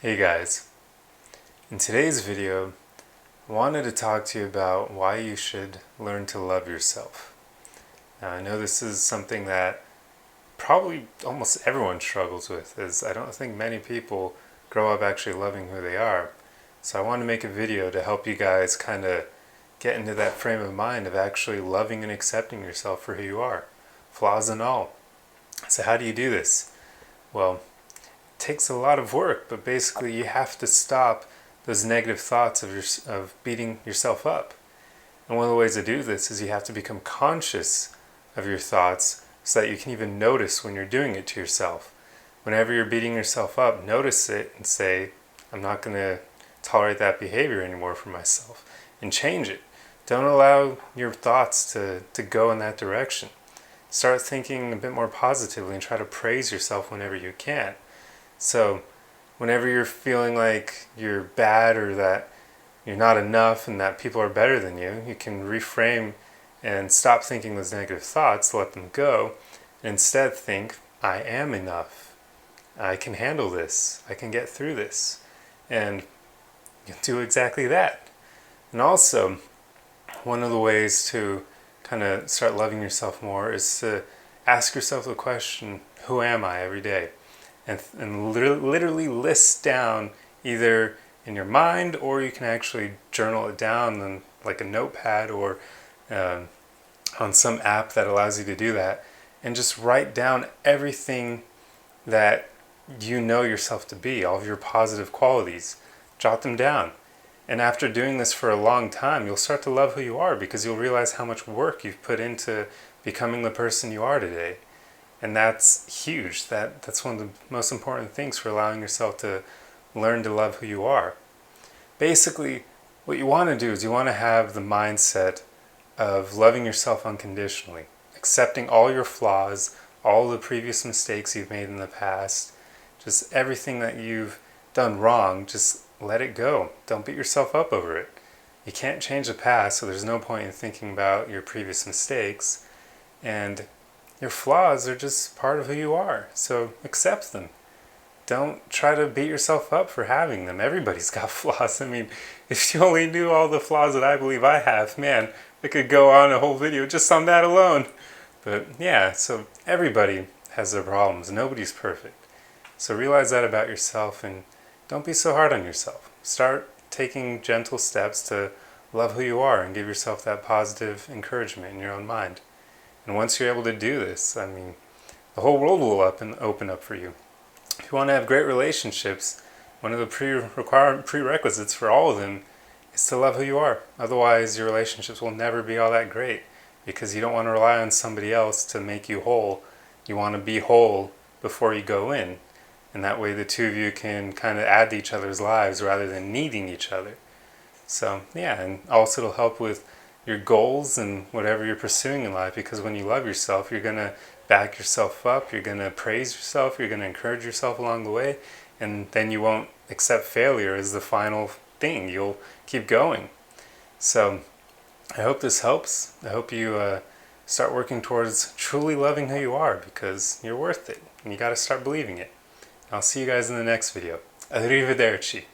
Hey guys, in today's video I wanted to talk to you about why you should learn to love yourself. Now I know this is something that probably almost everyone struggles with, as I don't think many people grow up actually loving who they are. So I want to make a video to help you guys kind of get into that frame of mind of actually loving and accepting yourself for who you are, flaws and all. So how do you do this? Well, takes a lot of work, but basically you have to stop those negative thoughts of beating yourself up. And one of the ways to do this is you have to become conscious of your thoughts so that you can even notice when you're doing it to yourself. Whenever you're beating yourself up, notice it and say, I'm not going to tolerate that behavior anymore for myself, and change it. Don't allow your thoughts to go in that direction. Start thinking a bit more positively and try to praise yourself whenever you can. So whenever you're feeling like you're bad or that you're not enough and that people are better than you can reframe and stop thinking those negative thoughts, let them go, and instead think, I am enough. I can handle this. I can get through this. And you do exactly that. And also, one of the ways to kind of start loving yourself more is to ask yourself the question, who am I every day? And literally list down, either in your mind or you can actually journal it down on like a notepad or on some app that allows you to do that, and just write down everything that you know yourself to be, all of your positive qualities. Jot them down. And after doing this for a long time, you'll start to love who you are because you'll realize how much work you've put into becoming the person you are today. And that's huge. That's one of the most important things for allowing yourself to learn to love who you are. Basically, what you want to do is you want to have the mindset of loving yourself unconditionally, accepting all your flaws, all the previous mistakes you've made in the past, just everything that you've done wrong, just let it go. Don't beat yourself up over it. You can't change the past, so there's no point in thinking about your previous mistakes. And your flaws are just part of who you are, so accept them. Don't try to beat yourself up for having them. Everybody's got flaws. I mean, if you only knew all the flaws that I believe I have, man, I could go on a whole video just on that alone. But yeah, so everybody has their problems. Nobody's perfect. So realize that about yourself and don't be so hard on yourself. Start taking gentle steps to love who you are and give yourself that positive encouragement in your own mind. And once you're able to do this, I mean, the whole world will open up for you. If you want to have great relationships, one of the prerequisites for all of them is to love who you are. Otherwise, your relationships will never be all that great because you don't want to rely on somebody else to make you whole. You want to be whole before you go in. And that way the two of you can kind of add to each other's lives rather than needing each other. So yeah, and also it'll help with your goals and whatever you're pursuing in life, because when you love yourself, you're going to back yourself up, you're going to praise yourself, you're going to encourage yourself along the way, and then you won't accept failure as the final thing. You'll keep going. So I hope this helps. I hope you start working towards truly loving who you are, because you're worth it and you got to start believing it. I'll see you guys in the next video. Arrivederci.